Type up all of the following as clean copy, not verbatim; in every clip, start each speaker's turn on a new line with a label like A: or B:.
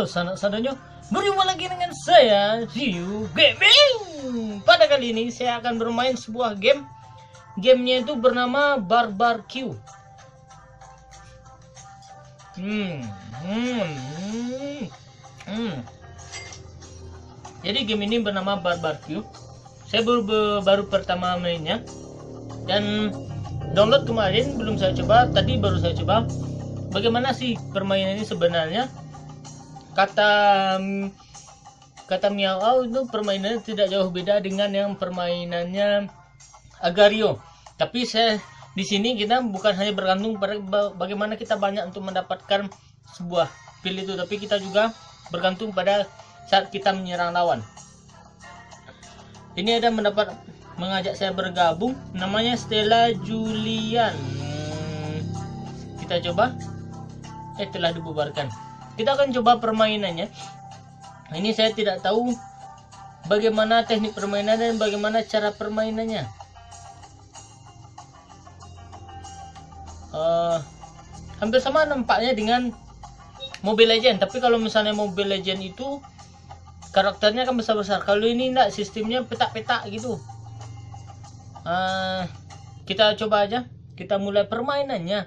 A: Halo sanak-sanaknya, berjumpa lagi dengan saya, Ryu Gaming. Pada kali ini saya akan bermain sebuah game. Gamenya itu bernama Barbecue. Jadi game ini bernama Barbecue. Saya baru pertama mainnya dan download kemarin, belum saya coba. Tadi baru saya coba. Bagaimana sih permainan ini sebenarnya? Kata Miao itu permainannya tidak jauh beda dengan yang permainannya Agario. Tapi di sini kita bukan hanya bergantung pada bagaimana kita banyak untuk mendapatkan sebuah pil itu, tapi kita juga bergantung pada saat kita menyerang lawan. Ini ada mengajak saya bergabung, namanya Stella Julian. Kita coba. Telah dibubarkan. Kita akan coba permainannya. Ini saya tidak tahu bagaimana teknik permainan dan bagaimana cara permainannya. Hampir sama nampaknya dengan Mobile Legend, tapi kalau misalnya Mobile Legend itu karakternya kan besar-besar. Kalau ini enggak, sistemnya petak-petak gitu. Kita coba aja. Kita mulai permainannya.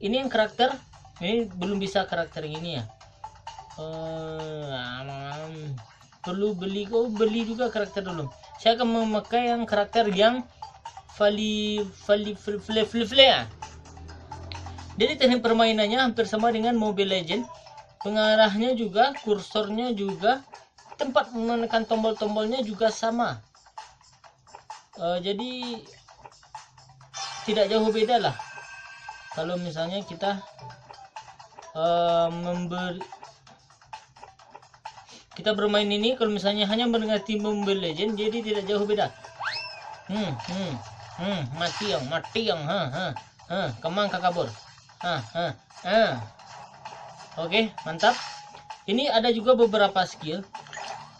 A: Ini yang karakter. Ini belum bisa karakter ini ya. Perlu beli juga karakter dulu. Saya akan memakai yang karakter yang Fali. Jadi teknik permainannya hampir sama dengan Mobile Legend. Pengarahnya juga, kursornya juga, tempat menekan tombol-tombolnya juga sama. Jadi tidak jauh beda lah. Kalau misalnya kita kita bermain ini, kalau misalnya hanya mendekati Mobile Legend, jadi tidak jauh beda. Mati yang kemang kabur. Oke, mantap. Ini ada juga beberapa skill,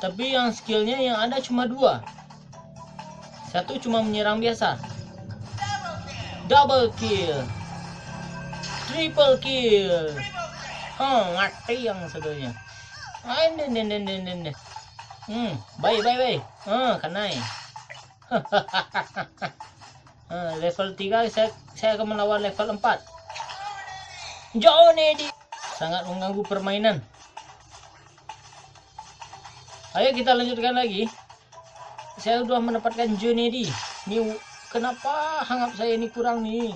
A: tapi yang skillnya yang ada cuma 2. Satu cuma menyerang biasa, double kill, triple kill. Mati yang sedonya. Bye. Kanai. Level 3 saya akan melawan level 4. Johnny D sangat mengganggu permainan. Ayo kita lanjutkan lagi. Saya sudah mendapatkan Johnny D. Ini kenapa hangat saya ini kurang nih?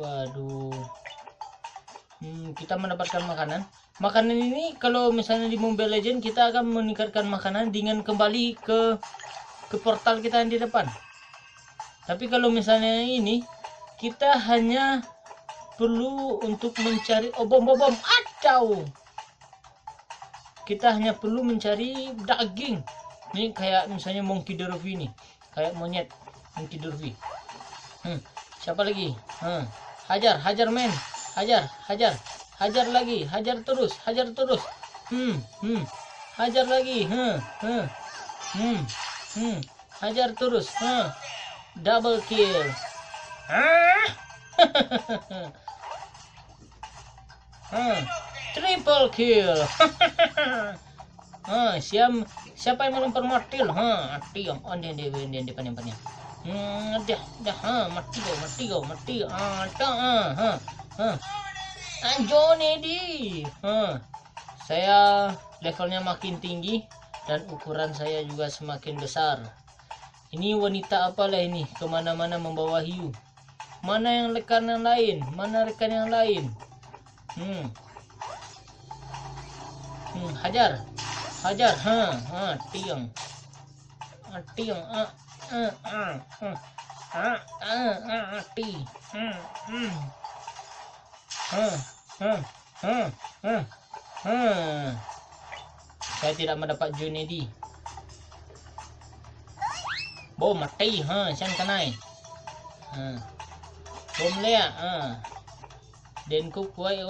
A: Waduh. Kita mendapatkan makanan. Makanan ini kalau misalnya di Mobile Legend kita akan meningkatkan makanan dengan kembali ke portal kita yang di depan. Tapi kalau misalnya ini kita hanya perlu untuk mencari bom atau kita hanya perlu mencari daging. Ini kayak misalnya Monkey D. Luffy nih, kayak monyet Monkey D. Luffy. Siapa lagi? Hajar men. Hajar lagi, hajar terus. Hajar lagi. Hajar terus. Double kill. Triple kill. Siapa yang melempar martil? Mati yang di depan. Mati go. Johnny D. Saya levelnya makin tinggi dan ukuran saya juga semakin besar. Ini wanita apalah ini, kemana-mana membawa hiu. Mana yang rekan yang lain? Hajar. Tiang. Saya tidak mendapat Johnny D. Bom mati. Sian kanai. Bom lea. Denku kuai.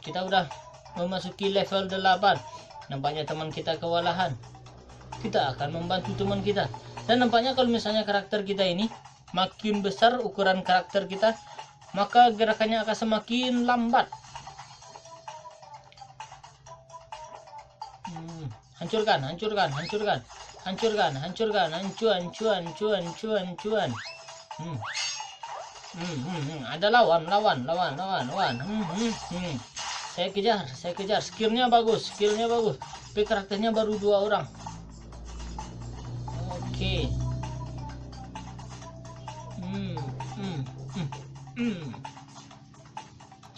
A: Kita udah memasuki level 8. Nampaknya teman kita kewalahan. Kita akan membantu teman kita. Dan nampaknya kalau misalnya karakter kita ini makin besar ukuran karakter kita, maka gerakannya akan semakin lambat. Hancurkan, hancurkan, hancurkan, hancurkan, hancurkan, hancuan. Ada lawan. Saya kejar. Skillnya bagus. Tapi karakternya baru 2 orang. Oke.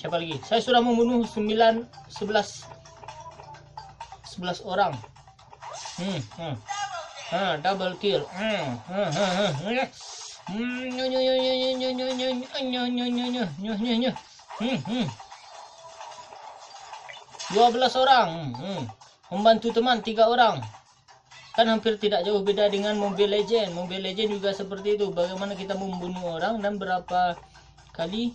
A: Siapa lagi? Saya sudah membunuh 11 orang. Double kill. 12 orang. Membantu teman 3 orang. Kan hampir tidak jauh beda dengan Mobile Legend. Mobile Legend juga seperti itu. Bagaimana kita membunuh orang dan berapa kali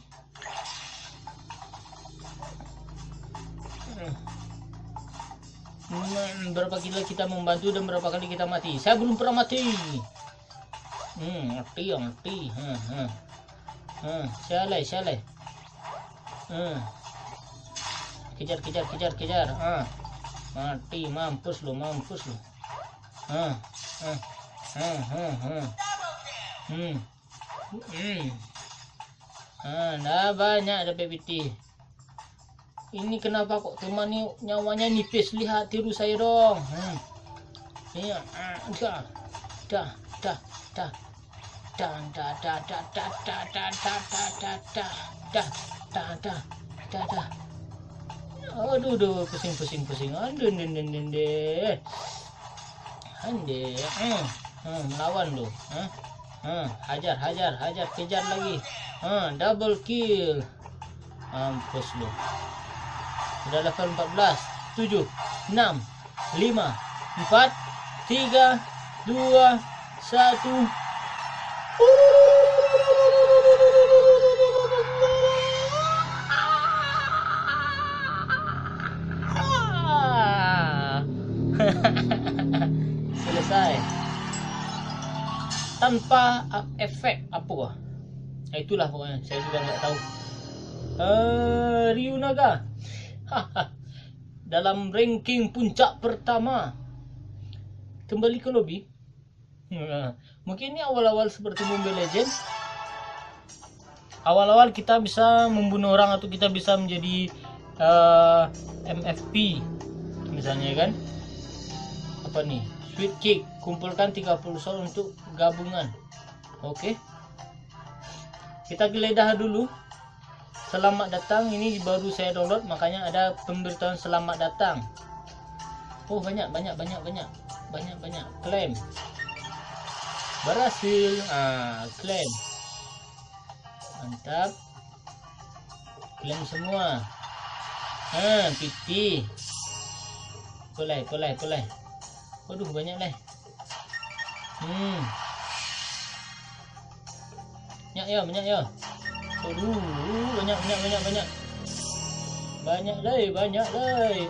A: kita membantu dan berapa kali kita mati. Saya belum pernah mati. Mati. Syalai. Kejar. Mati, mampus lu. Nah banyak ada PPT. Ini kenapa kok teman ini nyawanya nipis? Lihat, tiru saya dong. Iya, Aduh, pusing. Ande, melawan lu. Hajar, kejar lagi. Double kill. Mampus lu. Sudah level 14. 7, 6, 5, 4, 3, 2, 1. Selesai tanpa efek apa. Itulah pokoknya, saya juga nggak tahu. Ryunaga dalam ranking puncak pertama kembali ke lobby. Mungkin ini awal-awal seperti Mobile Legends. Awal-awal kita bisa membunuh orang atau kita bisa menjadi MFP misalnya kan. Apa nih? Sweet Cake, kumpulkan 30 soul untuk gabungan. Oke. Kita geledah dulu. Selamat datang, ini baru saya download, makanya ada pemberitahuan selamat datang. Oh, banyak. Klaim. Berhasil. Klaim. Mantap. Klaim semua. PT. Boleh. Waduh, banyak lah. Banyak ya. Aduh, banyak. Banyak lagi.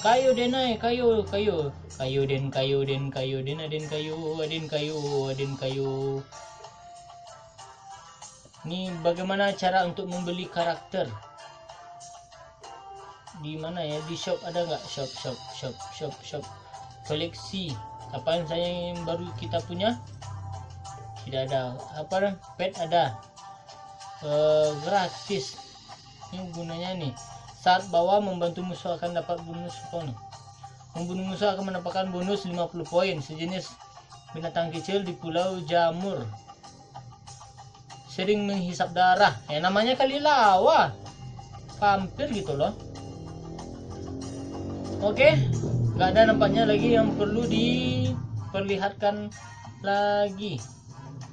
A: Kayu denai, kayu. Ini bagaimana cara untuk membeli karakter? Di mana ya? Di shop ada nggak? Shop. Koleksi. Apa yang baru kita punya? Tidak ada. Apa? Pet ada. Gratis. Ini gunanya nih. Saat bawa membantu musuh akan dapat bonus poin. Membunuh musuh akan mendapatkan bonus 50 poin. Sejenis binatang kecil di Pulau Jamur. Sering menghisap darah. Namanya kali lawa. Vampir gitu loh. Oke, nggak ada nampaknya lagi yang perlu diperlihatkan lagi.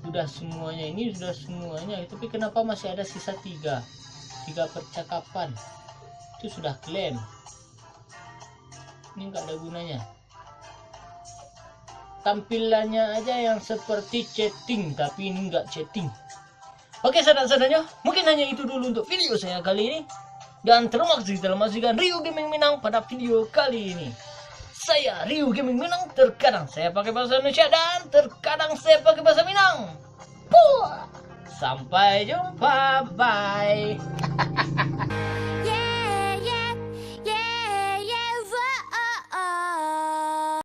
A: Sudah semuanya, tapi kenapa masih ada sisa 3 percakapan? Itu sudah klaim. Ini nggak ada gunanya. Tampilannya aja yang seperti chatting, tapi ini nggak chatting. Oke, saudara-saudaranya, mungkin hanya itu dulu untuk video saya kali ini. Dan terima kasih telah menyaksikan Ryu Gaming Minang pada video kali ini. Saya Ryu Gaming Minang, terkadang saya pakai bahasa Indonesia dan terkadang saya pakai bahasa Minang. Sampai jumpa, bye.